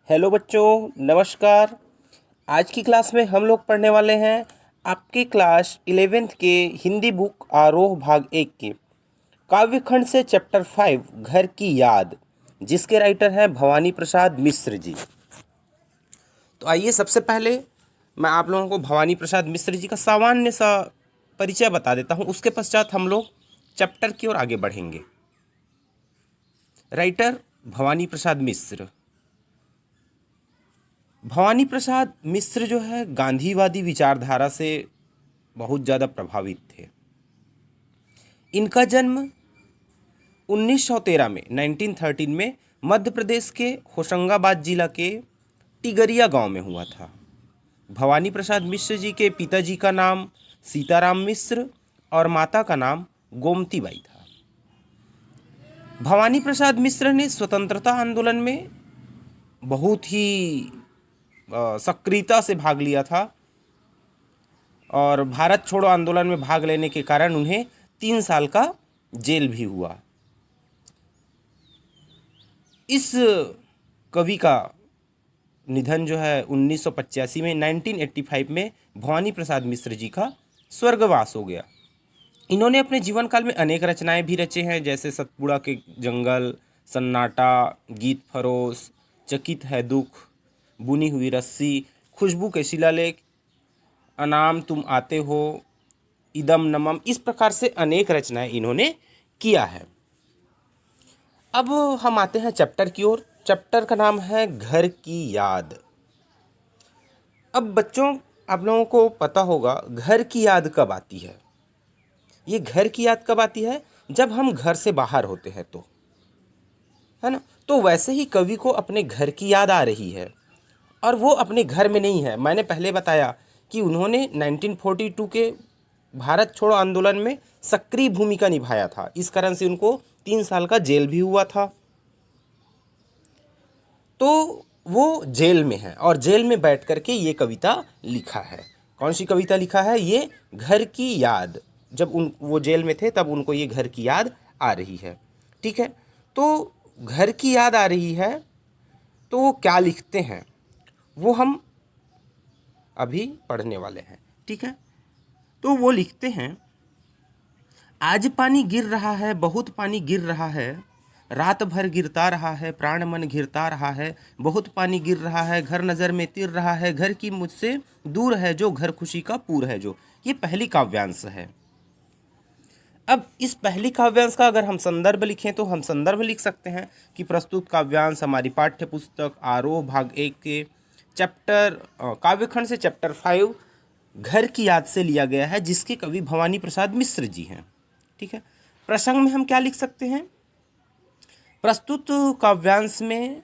Hello बच्चों, नमस्कार। आज की क्लास में हम लोग पढ़ने वाले हैं आपके क्लास 11th के हिंदी बुक आरोह भाग 1 के काव्य खंड से चैप्टर 5 घर की याद, जिसके राइटर हैं भवानी प्रसाद मिश्र जी। तो आइए सबसे पहले मैं आप लोगों को भवानी प्रसाद मिश्र जी का सामान्य सा परिचय बता देता हूँ। उसके पश्चात हम लोग चैप्टर की ओर आगे बढ़ेंगे। राइटर भवानी प्रसाद मिश्र। भवानी प्रसाद मिश्र जो है गांधीवादी विचारधारा से बहुत ज़्यादा प्रभावित थे। इनका जन्म 1913 में 1913 में मध्य प्रदेश के होशंगाबाद जिला के टिगरिया गांव में हुआ था। भवानी प्रसाद मिश्र जी के पिताजी का नाम सीताराम मिश्र और माता का नाम गोमती बाई था। भवानी प्रसाद मिश्र ने स्वतंत्रता आंदोलन में बहुत ही सक्रियता से भाग लिया था और भारत छोड़ो आंदोलन में भाग लेने के कारण उन्हें 3 साल का जेल भी हुआ। इस कवि का निधन जो है 1985 में 1985 में भवानी प्रसाद मिश्र जी का स्वर्गवास हो गया। इन्होंने अपने जीवन काल में अनेक रचनाएं भी रचे हैं, जैसे सतपुड़ा के जंगल, सन्नाटा, गीत फरोश, चकित है दुख, बुनी हुई रस्सी, खुशबू के शिलालेख, अनाम तुम आते हो, इदम नमम। इस प्रकार से अनेक रचनाएं इन्होंने किया है। अब हम आते हैं चैप्टर की ओर। चैप्टर का नाम है घर की याद। अब बच्चों, आप लोगों को पता होगा घर की याद कब आती है। ये घर की याद कब आती है? जब हम घर से बाहर होते हैं, तो है ना। तो वैसे ही कवि को अपने घर की याद आ रही है, और वो अपने घर में नहीं है। मैंने पहले बताया कि उन्होंने 1942 के भारत छोड़ो आंदोलन में सक्रिय भूमिका निभाया था। इस कारण से उनको 3 साल का जेल भी हुआ था। तो वो जेल में है और जेल में बैठ करके ये कविता लिखा है। कौन सी कविता लिखा है? ये घर की याद। जब वो जेल में थे तब उनको ये घर की याद आ रही है। ठीक है, तो घर की याद आ रही है तो वो क्या लिखते हैं वो हम अभी पढ़ने वाले हैं। ठीक है, तो वो लिखते हैं, आज पानी गिर रहा है, बहुत पानी गिर रहा है, रात भर गिरता रहा है, प्राण मन घिरता रहा है, बहुत पानी गिर रहा है, घर नज़र में तिर रहा है, घर की मुझसे दूर है जो, घर खुशी का पूर है जो। ये पहली काव्यांश है। अब इस पहली काव्यांश का अगर हम संदर्भ लिखें तो हम संदर्भ लिख सकते हैं कि प्रस्तुत काव्यांश हमारी पाठ्य पुस्तक आरोह भाग 1 के चैप्टर काव्यखंड से चैप्टर 5 घर की याद से लिया गया है, जिसके कवि भवानी प्रसाद मिश्र जी हैं। ठीक है, प्रसंग में हम क्या लिख सकते हैं? प्रस्तुत काव्यांश में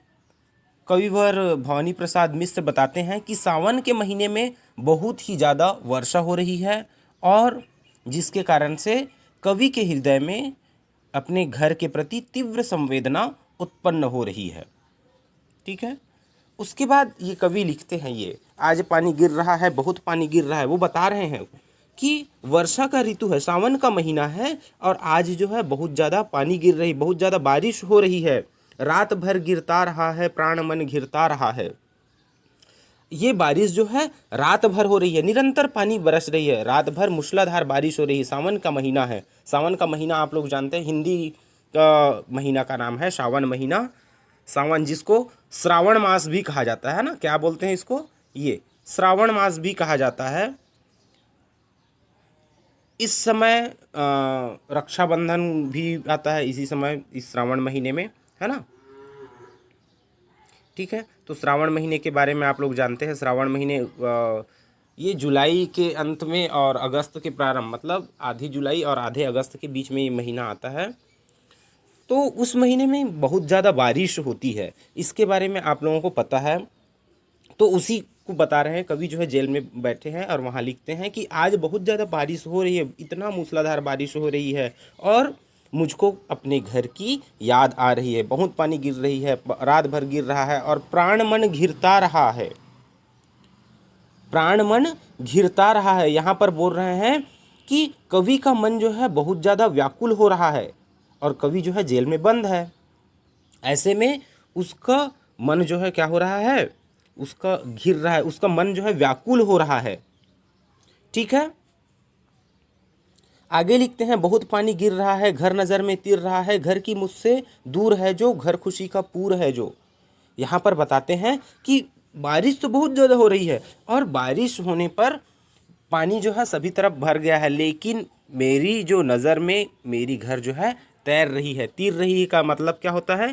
कविवर भवानी प्रसाद मिश्र बताते हैं कि सावन के महीने में बहुत ही ज़्यादा वर्षा हो रही है, और जिसके कारण से कवि के हृदय में अपने घर के प्रति तीव्र संवेदना उत्पन्न हो रही है। ठीक है, उसके बाद ये कवि लिखते हैं, ये आज पानी गिर रहा है, बहुत पानी गिर रहा है। वो बता रहे हैं कि वर्षा का ऋतु है, सावन का महीना है, और आज जो है बहुत ज़्यादा पानी गिर रही, बहुत ज़्यादा बारिश हो रही है, रात भर गिरता रहा है, प्राण मन घिरता रहा है। ये बारिश जो है रात भर हो रही है, निरंतर पानी बरस रही है, रात भर मूसलाधार बारिश हो रही है। सावन का महीना है। सावन का महीना आप लोग जानते हैं, हिंदी का महीना का नाम है सावन महीना। सावन, जिसको श्रावण मास भी कहा जाता है ना, क्या बोलते हैं इसको? ये श्रावण मास भी कहा जाता है। इस समय रक्षाबंधन भी आता है इसी समय, इस श्रावण महीने में, है ना। ठीक है, तो श्रावण महीने के बारे में आप लोग जानते हैं। श्रावण महीने ये जुलाई के अंत में और अगस्त के प्रारंभ, मतलब आधी जुलाई और आधे अगस्त के बीच में ये महीना आता है। तो उस महीने में बहुत ज़्यादा बारिश होती है, इसके बारे में आप लोगों को पता है। तो उसी को बता रहे हैं, कवि जो है जेल में बैठे हैं और वहाँ लिखते हैं कि आज बहुत ज़्यादा बारिश हो रही है, इतना मूसलाधार बारिश हो रही है, और मुझको अपने घर की याद आ रही है, बहुत पानी गिर रही है, रात भर गिर रहा है, और प्राण मन घिरता रहा है। प्राण मन घिरता रहा है, यहाँ पर बोल रहे हैं कि कवि का मन जो है बहुत ज़्यादा व्याकुल हो रहा है, और कवि जो है जेल में बंद है। ऐसे में उसका मन जो है क्या हो रहा है, उसका घिर रहा है, उसका मन जो है व्याकुल हो रहा है। ठीक है, आगे लिखते हैं, बहुत पानी गिर रहा है, घर नज़र में तिर रहा है, घर की मुझसे दूर है जो, घर खुशी का पूर है जो। यहाँ पर बताते हैं कि बारिश तो बहुत ज़्यादा हो रही है और बारिश होने पर पानी जो है सभी तरफ भर गया है, लेकिन मेरी जो नज़र में मेरी घर जो है तैर रही है। तीर रही का मतलब क्या होता है,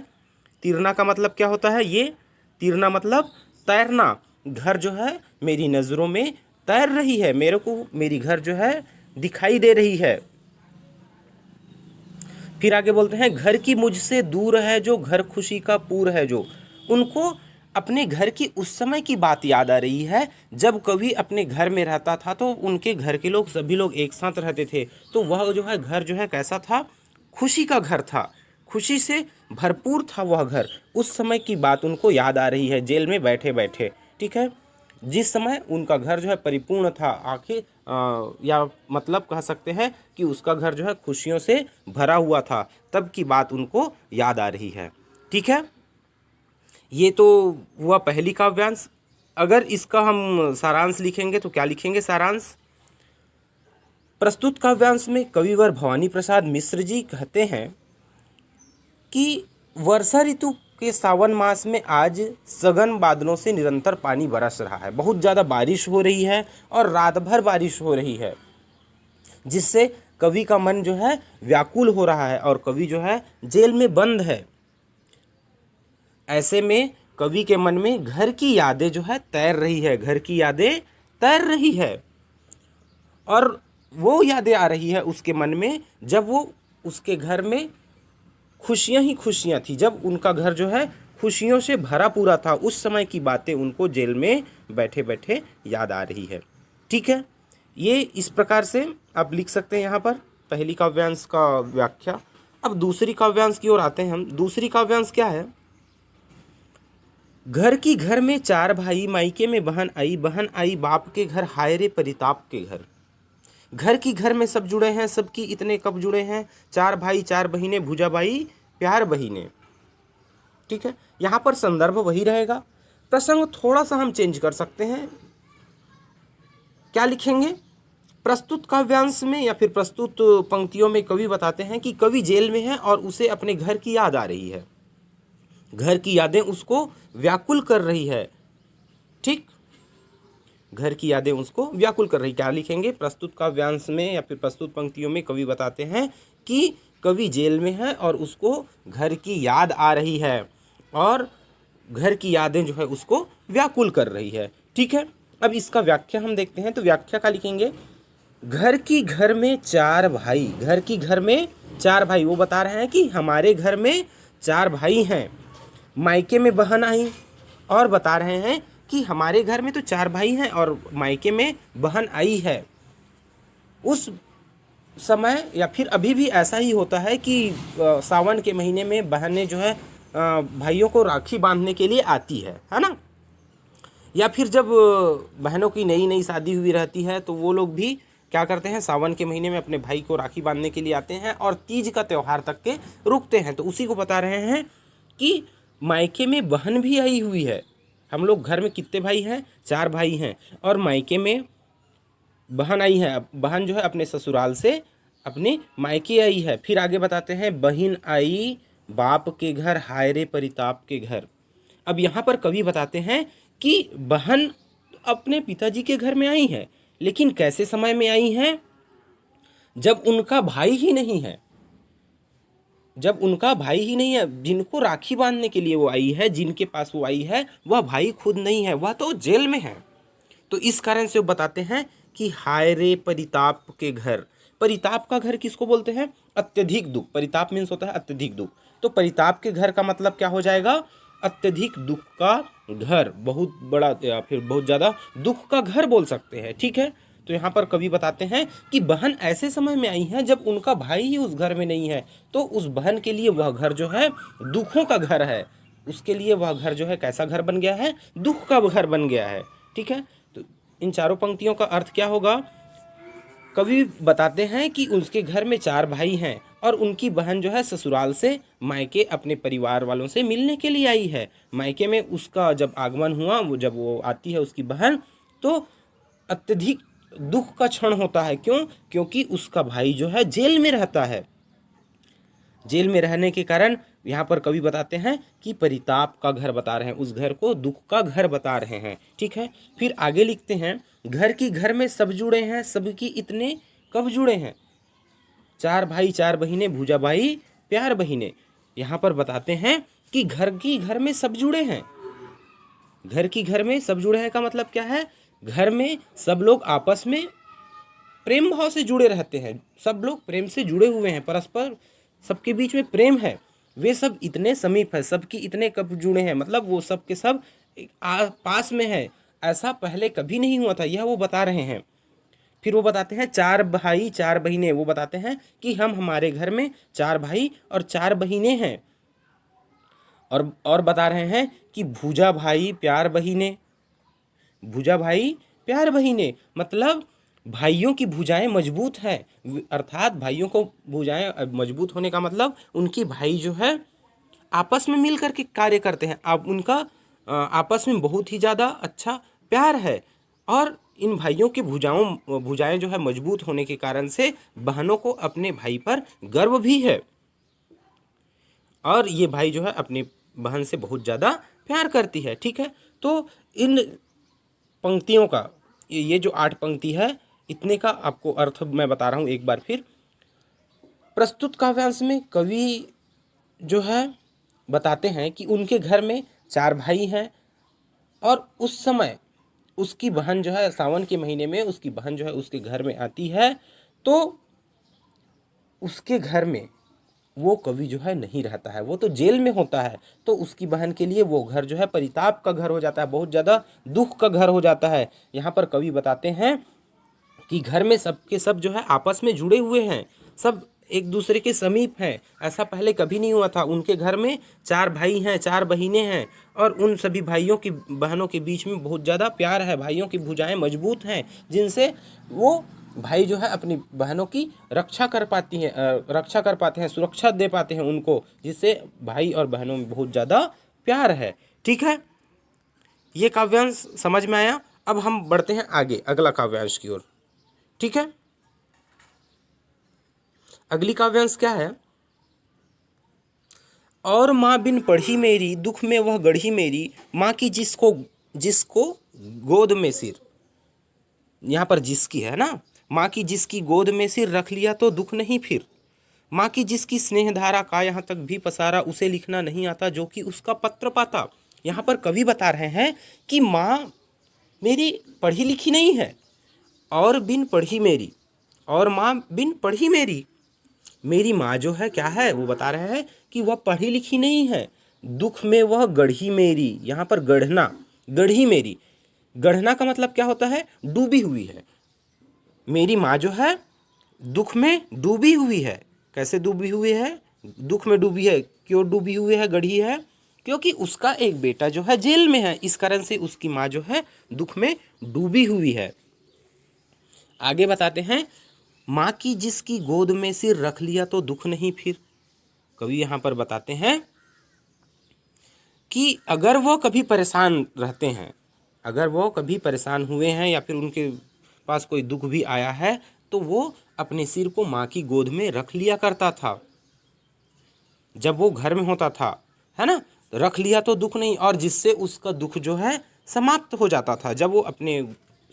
तीरना का मतलब क्या होता है, ये तीरना मतलब तैरना। घर जो है मेरी नज़रों में तैर रही है, मेरे को मेरी घर जो है दिखाई दे रही है। फिर आगे बोलते हैं, घर की मुझसे दूर है जो, घर खुशी का पूर है जो। उनको अपने घर की उस समय की बात याद आ रही है जब कवि अपने घर में रहता था, तो उनके घर के लोग सभी लोग एक साथ रहते थे, तो वह जो है घर जो है कैसा था, खुशी का घर था, खुशी से भरपूर था वह घर। उस समय की बात उनको याद आ रही है जेल में बैठे बैठे। ठीक है, जिस समय उनका घर जो है परिपूर्ण था, आखिर या मतलब कह सकते हैं कि उसका घर जो है खुशियों से भरा हुआ था, तब की बात उनको याद आ रही है। ठीक है, ये तो हुआ पहली काव्यांश। अगर इसका हम सारांश लिखेंगे तो क्या लिखेंगे सारांश, प्रस्तुत काव्यांश में कविवर भवानी प्रसाद मिश्र जी कहते हैं कि वर्षा ऋतु के सावन मास में आज सघन बादलों से निरंतर पानी बरस रहा है, बहुत ज़्यादा बारिश हो रही है और रात भर बारिश हो रही है, जिससे कवि का मन जो है व्याकुल हो रहा है और कवि जो है जेल में बंद है। ऐसे में कवि के मन में घर की यादें जो है तैर रही है, घर की यादें तैर रही है, और वो यादें आ रही है उसके मन में जब वो उसके घर में खुशियां ही खुशियां थी, जब उनका घर जो है खुशियों से भरा पूरा था, उस समय की बातें उनको जेल में बैठे बैठे याद आ रही है। ठीक है, ये इस प्रकार से आप लिख सकते हैं यहाँ पर पहली काव्यांश का व्याख्या। अब दूसरी काव्यांश की ओर आते हैं हम। दूसरी काव्यांश क्या है, घर की घर में चार भाई, मायके में बहन आई बाप के घर, हाय रे परिताप के घर। घर की घर में सब जुड़े हैं, सबकी इतने कब जुड़े हैं, चार भाई चार बहिनें, भुजाबाई प्यार बहिनें। ठीक है, यहाँ पर संदर्भ वही रहेगा, प्रसंग थोड़ा सा हम चेंज कर सकते हैं। क्या लिखेंगे, प्रस्तुत काव्यांश में या फिर प्रस्तुत पंक्तियों में कवि बताते हैं कि कवि जेल में है और उसे अपने घर की याद आ रही है, घर की यादें उसको व्याकुल कर रही है। ठीक, घर की यादें उसको व्याकुल कर रही। क्या लिखेंगे, प्रस्तुत काव्यांश में या फिर प्रस्तुत पंक्तियों में कवि बताते हैं कि कवि जेल में है और उसको घर की याद आ रही है और घर की यादें जो है उसको व्याकुल कर रही है। ठीक है, अब इसका व्याख्या हम देखते हैं, तो व्याख्या का लिखेंगे, घर की घर में चार भाई, घर की घर में चार भाई, वो बता रहे हैं कि हमारे घर में चार भाई हैं, मायके में बहन आई, और बता रहे हैं कि हमारे घर में तो चार भाई हैं और मायके में बहन आई है। उस समय या फिर अभी भी ऐसा ही होता है कि सावन के महीने में बहनें जो है भाइयों को राखी बांधने के लिए आती है ना, या फिर जब बहनों की नई नई शादी हुई रहती है तो वो लोग भी क्या करते हैं, सावन के महीने में अपने भाई को राखी बांधने के लिए आते हैं और तीज का त्यौहार तक के रुकते हैं। तो उसी को बता रहे हैं कि मायके में बहन भी आई हुई है। हम लोग घर में कितने भाई हैं, चार भाई हैं, और मायके में बहन आई है, बहन जो है अपने ससुराल से अपने मायके आई है। फिर आगे बताते हैं, बहन आई बाप के घर, हाय रे परिताप के घर। अब यहाँ पर कवि बताते हैं कि बहन अपने पिताजी के घर में आई है, लेकिन कैसे समय में आई हैं, जब उनका भाई ही नहीं है, जब उनका भाई ही नहीं है, जिनको राखी बांधने के लिए वो आई है, जिनके पास वो आई है, वह भाई खुद नहीं है, वह तो जेल में है। तो इस कारण से वो बताते हैं कि हाय रे परिताप के घर। परिताप का घर किसको बोलते हैं, अत्यधिक दुख। परिताप मीन्स होता है अत्यधिक दुख, तो परिताप के घर का मतलब क्या हो जाएगा, अत्यधिक दुख का घर, बहुत बड़ा या फिर बहुत ज़्यादा दुख का घर बोल सकते हैं। ठीक है, तो यहाँ पर कवि बताते हैं कि बहन ऐसे समय में आई है जब उनका भाई ही उस घर में नहीं है, तो उस बहन के लिए वह घर जो है दुखों का घर है, उसके लिए वह घर जो है कैसा घर बन गया है, दुख का घर बन गया है। ठीक है, तो इन चारों पंक्तियों का अर्थ क्या होगा, कवि बताते हैं कि उसके घर में चार भाई हैं, और उनकी बहन जो है ससुराल से मायके अपने परिवार वालों से मिलने के लिए आई है। मायके में उसका जब आगमन हुआ, वो जब वो आती है उसकी बहन, तो अत्यधिक दुख का क्षण होता है। क्यों? क्योंकि उसका भाई जो है जेल में रहता है। जेल में रहने के कारण यहाँ पर कवि बताते हैं कि परिताप का घर बता रहे हैं, उस घर को दुख का घर बता रहे हैं। ठीक है, फिर आगे लिखते हैं, घर की घर में सब जुड़े हैं, सबकी इतने कब जुड़े हैं। चार भाई चार बहिने, भूजा भाई प्यार बहिने। यहाँ पर बताते हैं कि घर की घर में सब जुड़े हैं। घर की घर में सब जुड़े हैं का मतलब क्या है? घर में सब लोग आपस में प्रेम भाव से जुड़े रहते हैं, सब लोग प्रेम से जुड़े हुए हैं, परस्पर सबके बीच में प्रेम है। वे सब इतने समीप है, सबकी इतने कब जुड़े हैं, मतलब वो सब के सब पास में है। ऐसा पहले कभी नहीं हुआ था, यह वो बता रहे हैं। फिर वो बताते हैं चार भाई चार बहिनें, वो बताते हैं कि हमारे घर में चार भाई और चार बहिनें हैं। और बता रहे हैं कि भूजा भाई प्यार बहिनें, भूजा भाई प्यार बहिनें मतलब भाइयों की भुजाएं मजबूत हैं, अर्थात भाइयों को भुजाएं मजबूत होने का मतलब उनकी भाई जो है आपस में मिल करके कार्य करते हैं। अब उनका आपस में बहुत ही ज़्यादा अच्छा प्यार है, और इन भाइयों की भुजाएं जो है मजबूत होने के कारण से बहनों को अपने भाई पर गर्व भी है, और ये भाई जो है अपनी बहन से बहुत ज़्यादा प्यार करती है। ठीक है, तो इन पंक्तियों का ये जो 8 पंक्ति है, इतने का आपको अर्थ मैं बता रहा हूँ एक बार फिर। प्रस्तुत काव्यांश में कवि जो है बताते हैं कि उनके घर में 4 भाई हैं, और उस समय उसकी बहन जो है सावन के महीने में उसकी बहन जो है उसके घर में आती है, तो उसके घर में वो कवि जो है नहीं रहता है, वो तो जेल में होता है। तो उसकी बहन के लिए वो घर जो है परिताप का घर हो जाता है, बहुत ज़्यादा दुख का घर हो जाता है। यहाँ पर कवि बताते हैं कि घर में सबके सब जो है आपस में जुड़े हुए हैं, सब एक दूसरे के समीप हैं। ऐसा पहले कभी नहीं हुआ था। उनके घर में 4 भाई हैं, 4 बहिनें हैं, और उन सभी भाइयों की बहनों के बीच में बहुत ज़्यादा प्यार है। भाइयों की भुजाएं मजबूत हैं, जिनसे वो भाई जो है अपनी बहनों की रक्षा कर पाती हैं, रक्षा कर पाते हैं, सुरक्षा दे पाते हैं उनको, जिससे भाई और बहनों में बहुत ज़्यादा प्यार है। ठीक है, ये काव्यांश समझ में आया। अब हम बढ़ते हैं आगे अगला काव्यांश की ओर। ठीक है, अगली काव्यांश क्या है? और माँ बिन पढ़ी मेरी, दुख में वह गढ़ी मेरी, माँ की जिसको जिसको गोद में सिर। यहाँ पर जिसकी है ना, माँ की जिसकी गोद में सिर रख लिया तो दुख नहीं फिर। माँ की जिसकी स्नेह धारा का यहाँ तक भी पसारा, उसे लिखना नहीं आता जो कि उसका पत्र पाता। यहाँ पर कवि बता रहे हैं कि माँ मेरी पढ़ी लिखी नहीं है, और बिन पढ़ी मेरी, और माँ बिन पढ़ी मेरी माँ जो है क्या है, वो बता रहे हैं कि वह पढ़ी लिखी नहीं है। दुख में वह गढ़ी मेरी, यहाँ पर गढ़ना, गढ़ी मेरी, गढ़ना का मतलब क्या होता है? डूबी हुई है। मेरी माँ जो है दुख में डूबी हुई है। कैसे डूबी हुई है? दुख में डूबी है। क्यों डूबी हुई है, गढ़ी है? क्योंकि उसका एक बेटा जो है जेल में है, इस कारण से उसकी माँ जो है दुख में डूबी हुई है। आगे बताते हैं, माँ की जिसकी गोद में सिर रख लिया तो दुख नहीं फिर। कवि यहाँ पर बताते हैं कि अगर वो कभी परेशान रहते हैं, अगर वो कभी परेशान हुए हैं, या फिर उनके पास कोई दुख भी आया है, तो वो अपने सिर को माँ की गोद में रख लिया करता था जब वो घर में होता था, है ना। रख लिया तो दुख नहीं, और जिससे उसका दुख जो है समाप्त हो जाता था। जब वो अपने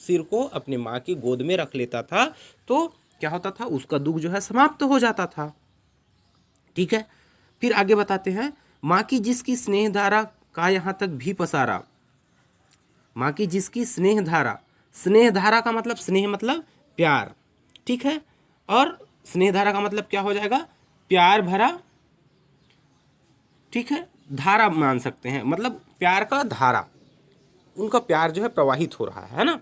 सिर को अपने माँ की गोद में रख लेता था, तो क्या होता था? उसका दुख जो है समाप्त हो जाता था। ठीक है, फिर आगे बताते हैं, माँ की जिसकी स्नेह धारा का यहाँ तक भी पसारा। माँ की जिसकी स्नेह धारा, स्नेह धारा का मतलब, स्नेह मतलब प्यार, ठीक है, और स्नेह धारा का मतलब क्या हो जाएगा? प्यार भरा, ठीक है, धारा मान सकते हैं, मतलब प्यार का धारा, उनका प्यार जो है प्रवाहित हो रहा है ना।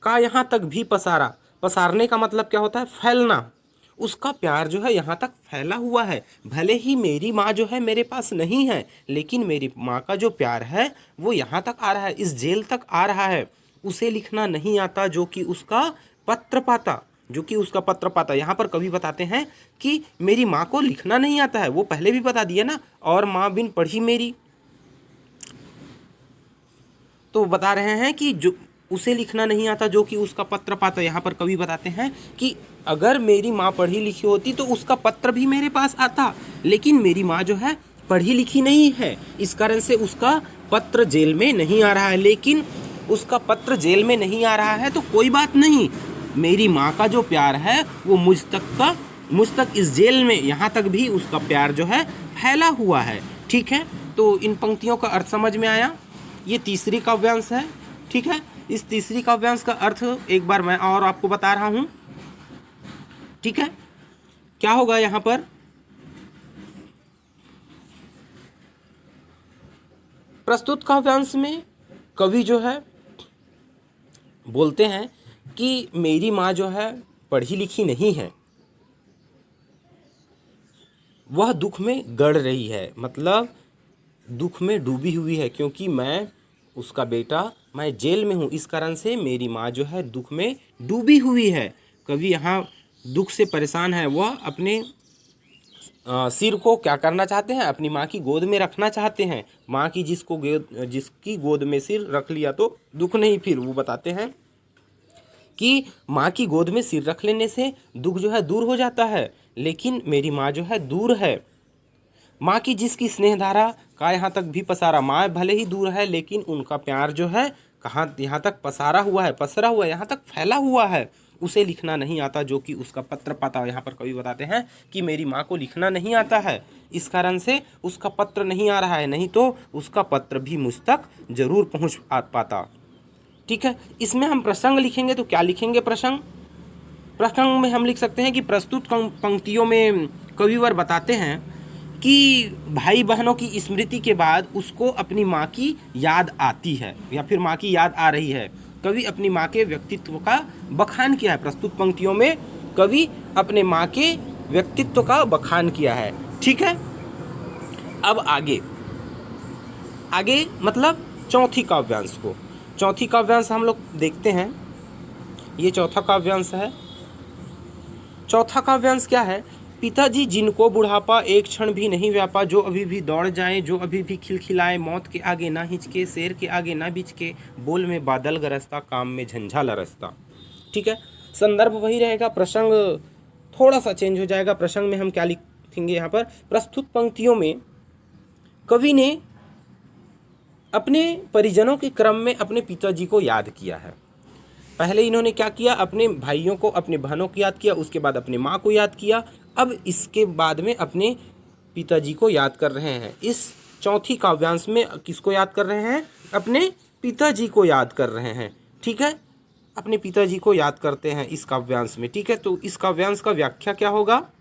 का यहाँ तक भी पसारा, पसारने का मतलब क्या होता है? फैलना। उसका प्यार जो है यहाँ तक फैला हुआ है। भले ही मेरी माँ जो है मेरे पास नहीं है, लेकिन मेरी माँ का जो प्यार है वो यहाँ तक आ रहा है, इस जेल तक आ रहा है। उसे लिखना नहीं आता जो कि उसका पत्र पाता। जो कि उसका पत्र पाता। यहाँ पर कवि बताते हैं कि मेरी माँ को लिखना नहीं आता है, वो पहले भी बता दिया ना, और माँ बिन पढ़ी मेरी, तो बता रहे हैं कि जो उसे लिखना नहीं आता जो कि उसका पत्र पाता। यहाँ पर कवि बताते हैं कि अगर मेरी माँ पढ़ी लिखी होती तो उसका पत्र भी मेरे पास आता, लेकिन मेरी माँ जो है पढ़ी लिखी नहीं है, इस कारण से उसका पत्र जेल में नहीं आ रहा है। लेकिन उसका पत्र जेल में नहीं आ रहा है तो कोई बात नहीं, मेरी माँ का जो प्यार है वो मुझ तक इस जेल में, यहाँ तक भी उसका प्यार जो है फैला हुआ है। ठीक है, तो इन पंक्तियों का अर्थ समझ में आया। ये तीसरी काव्यांश है। ठीक है, इस तीसरी काव्यांश का अर्थ एक बार मैं और आपको बता रहा हूं। ठीक है, क्या होगा यहां पर, प्रस्तुत काव्यांश में कवि जो है बोलते हैं कि मेरी माँ जो है पढ़ी लिखी नहीं है, वह दुख में गड़ रही है, मतलब दुख में डूबी हुई है, क्योंकि मैं उसका बेटा, मैं जेल में हूँ, इस कारण से मेरी माँ जो है दुख में डूबी हुई है। कवि यहाँ दुख से परेशान है, वह अपने सिर को क्या करना चाहते हैं, अपनी माँ की गोद में रखना चाहते हैं। माँ की जिसकी गोद में सिर रख लिया तो दुख नहीं। फिर वो बताते हैं कि माँ की गोद में सिर रख लेने से दुख जो है दूर हो जाता है, लेकिन मेरी माँ जो है दूर है। माँ की जिसकी स्नेहधारा का यहाँ तक भी पसारा, माँ भले ही दूर है लेकिन उनका प्यार जो है कहाँ यहाँ तक पसरा हुआ है, यहाँ तक फैला हुआ है। उसे लिखना नहीं आता जो कि उसका पत्र पाता। यहाँ पर कवि बताते हैं कि मेरी माँ को लिखना नहीं आता है, इस कारण से उसका पत्र नहीं आ रहा है, नहीं तो उसका पत्र भी मुझ तक जरूर पहुँच पाता। ठीक है, इसमें हम प्रसंग लिखेंगे तो क्या लिखेंगे, प्रसंग में हम लिख सकते हैं कि प्रस्तुत पंक्तियों में कविवर बताते हैं कि भाई बहनों की स्मृति के बाद उसको अपनी माँ की याद आती है या फिर माँ की याद आ रही है। कवि अपनी माँ के व्यक्तित्व का बखान किया है। प्रस्तुत पंक्तियों में कवि अपने माँ के व्यक्तित्व का बखान किया है। ठीक है, अब आगे मतलब चौथी काव्यांश हम लोग देखते हैं। ये चौथा काव्यांश है। चौथा काव्यांश क्या है, पिताजी जिनको बुढ़ापा एक क्षण भी नहीं व्यापा, जो अभी भी दौड़ जाए, जो अभी भी खिलखिलाए, मौत के आगे ना हिचके, शेर के आगे ना बिचके, बोल में बादल गरजता, काम में झंझा लरसता। ठीक है, संदर्भ वही रहेगा, प्रसंग थोड़ा सा चेंज हो जाएगा। प्रसंग में हम क्या लिखेंगे, यहाँ पर प्रस्तुत पंक्तियों में कवि ने अपने परिजनों के क्रम में अपने पिताजी को याद किया है। पहले इन्होंने क्या किया, अपने भाइयों को, अपने बहनों को याद किया, उसके बाद अपने माँ को याद किया, अब इसके बाद में अपने पिताजी को याद कर रहे हैं। इस चौथी काव्यांश में किसको याद कर रहे हैं, अपने पिताजी को याद कर रहे हैं। ठीक है, अपने पिताजी को याद करते हैं इस काव्यांश में। ठीक है, तो इस काव्यांश का व्याख्या क्या होगा,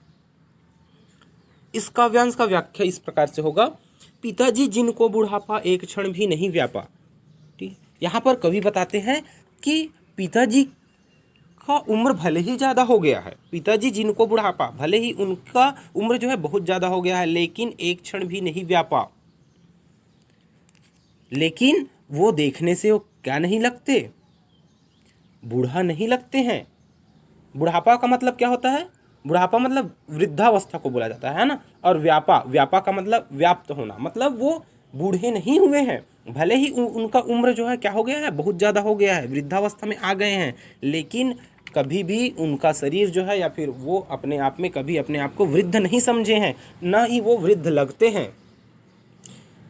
इस काव्यांश का व्याख्या इस प्रकार से होगा, पिताजी जिनको बुढ़ापा एक क्षण भी नहीं व्यापा। ठीक, यहाँ पर कवि बताते हैं कि पिताजी का उम्र भले ही ज़्यादा हो गया है, पिताजी जिनको बुढ़ापा, भले ही उनका उम्र जो है बहुत ज़्यादा हो गया है, लेकिन एक क्षण भी नहीं व्यापा। लेकिन वो देखने से वो क्या नहीं लगते, बूढ़ा नहीं लगते हैं। बुढ़ापा का मतलब क्या होता है, बुढ़ापा मतलब वृद्धावस्था को बोला जाता है ना, और व्यापा का मतलब व्याप्त होना, मतलब वो बूढ़े नहीं हुए हैं, भले ही उनका उम्र जो है क्या हो गया है, बहुत ज़्यादा हो गया है, वृद्धावस्था में आ गए हैं, लेकिन कभी भी उनका शरीर जो है या फिर वो अपने आप में कभी अपने आप को वृद्ध नहीं समझे हैं, ना ही वो वृद्ध लगते हैं।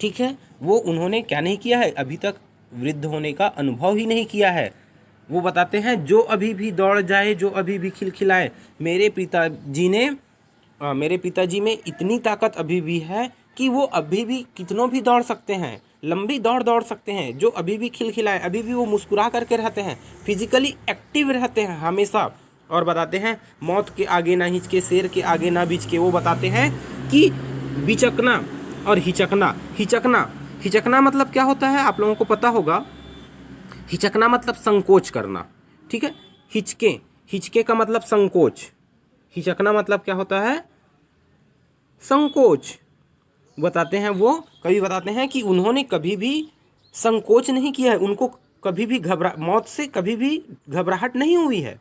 ठीक है, वो उन्होंने क्या नहीं किया है, अभी तक वृद्ध होने का अनुभव ही नहीं किया है। वो बताते हैं जो अभी भी दौड़ जाए, जो अभी भी खिलखिलाए, मेरे पिताजी में इतनी ताकत अभी भी है कि वो अभी भी कितनों भी दौड़ सकते हैं, लंबी दौड़ सकते हैं, जो अभी भी खिलखिलाए, अभी भी वो मुस्कुरा करके रहते हैं, फिजिकली एक्टिव रहते हैं हमेशा। और बताते हैं मौत के आगे ना हिचके, शेर के आगे ना बिचके। वो बताते हैं कि बिचकना और हिचकना मतलब क्या होता है, आप लोगों को पता होगा। हिचकना मतलब संकोच करना। ठीक है, हिचके का मतलब संकोच, हिचकना मतलब क्या होता है, संकोच। बताते हैं वो कवि बताते हैं कि उन्होंने कभी भी संकोच नहीं किया है, उनको कभी भी मौत से कभी भी घबराहट नहीं हुई है।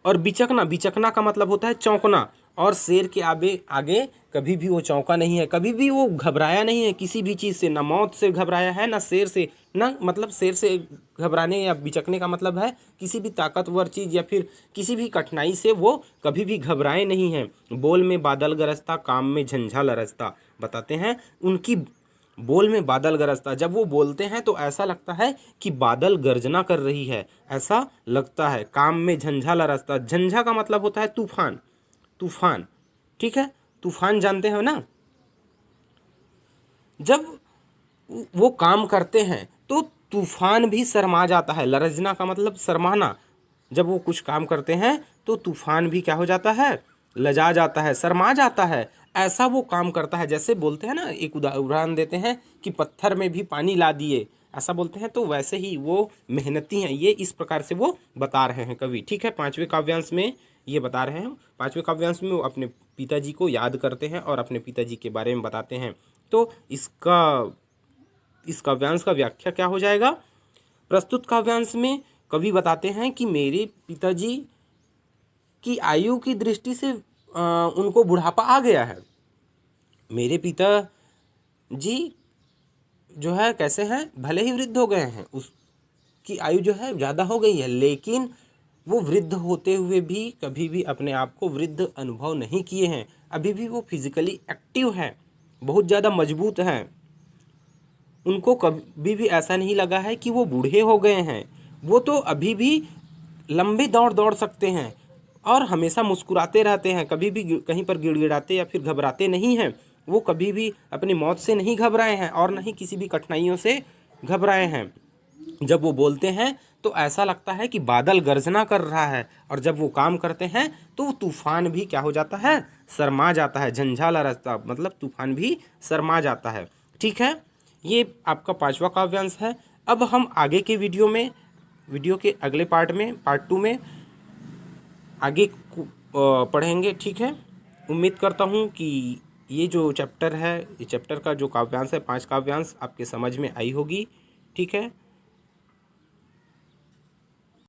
और बिचकना, बिचकना का मतलब होता है चौंकना। और शेर के आगे आगे कभी भी वो चौंका नहीं है, कभी भी वो घबराया नहीं है किसी भी चीज़ से, ना मौत से घबराया है ना शेर से, ना मतलब शेर से घबराने या बिचकने का मतलब है किसी भी ताकतवर चीज़ या फिर किसी भी कठिनाई से वो कभी भी घबराए नहीं हैं। बोल में बादल गरजता, काम में झंझा लरजता। बताते हैं उनकी बोल में बादल गरजता, जब वो बोलते हैं तो ऐसा लगता है कि बादल गर्जना कर रही है, ऐसा लगता है। काम में झंझा लरजता, झंझा का मतलब होता है तूफान, तूफान, ठीक है, तूफान जानते हो ना। जब वो काम करते हैं तो तूफान भी शर्मा जाता है। लरजना का मतलब शर्माना। जब वो कुछ काम करते हैं तो तूफान भी क्या हो जाता है, लजा जाता है, शर्मा जाता है। ऐसा वो काम करता है, जैसे बोलते हैं ना, एक उदाहरण देते हैं कि पत्थर में भी पानी ला दिए, ऐसा बोलते हैं। तो वैसे ही वो मेहनती हैं, ये इस प्रकार से वो बता रहे हैं कवि, ठीक है। पांचवें काव्यांश में ये बता रहे हैं। पांचवें काव्यांश में वो अपने पिताजी को याद करते हैं और अपने पिताजी के बारे में बताते हैं। तो इस काव्यांश का व्याख्या क्या हो जाएगा। प्रस्तुत काव्यांश में कवि बताते हैं कि मेरे पिताजी की आयु की दृष्टि से उनको बुढ़ापा आ गया है। मेरे पिता जी जो है कैसे हैं, भले ही वृद्ध हो गए हैं, उसकी आयु जो है ज़्यादा हो गई है, लेकिन वो वृद्ध होते हुए भी कभी भी अपने आप को वृद्ध अनुभव नहीं किए हैं। अभी भी वो फिजिकली एक्टिव हैं, बहुत ज़्यादा मजबूत हैं। उनको कभी भी ऐसा नहीं लगा है कि वो बूढ़े हो गए हैं। वो तो अभी भी लंबे दौड़ दौड़ सकते हैं और हमेशा मुस्कुराते रहते हैं, कभी भी कहीं पर गिड़गिड़ाते या फिर घबराते नहीं हैं। वो कभी भी अपनी मौत से नहीं घबराए हैं और न ही किसी भी कठिनाइयों से घबराए हैं। जब वो बोलते हैं तो ऐसा लगता है कि बादल गर्जना कर रहा है, और जब वो काम करते हैं तो वो तूफान भी क्या हो जाता है, शर्मा जाता है। झंझाला रास्ता मतलब तूफान भी शर्मा जाता है, ठीक है। ये आपका पांचवा काव्यांश है। अब हम आगे के वीडियो के अगले पार्ट में, पार्ट 2 में आगे पढ़ेंगे, ठीक है। उम्मीद करता हूँ कि ये जो चैप्टर है, ये चैप्टर का जो काव्यांश है, 5 काव्यांश आपके समझ में आई होगी, ठीक है।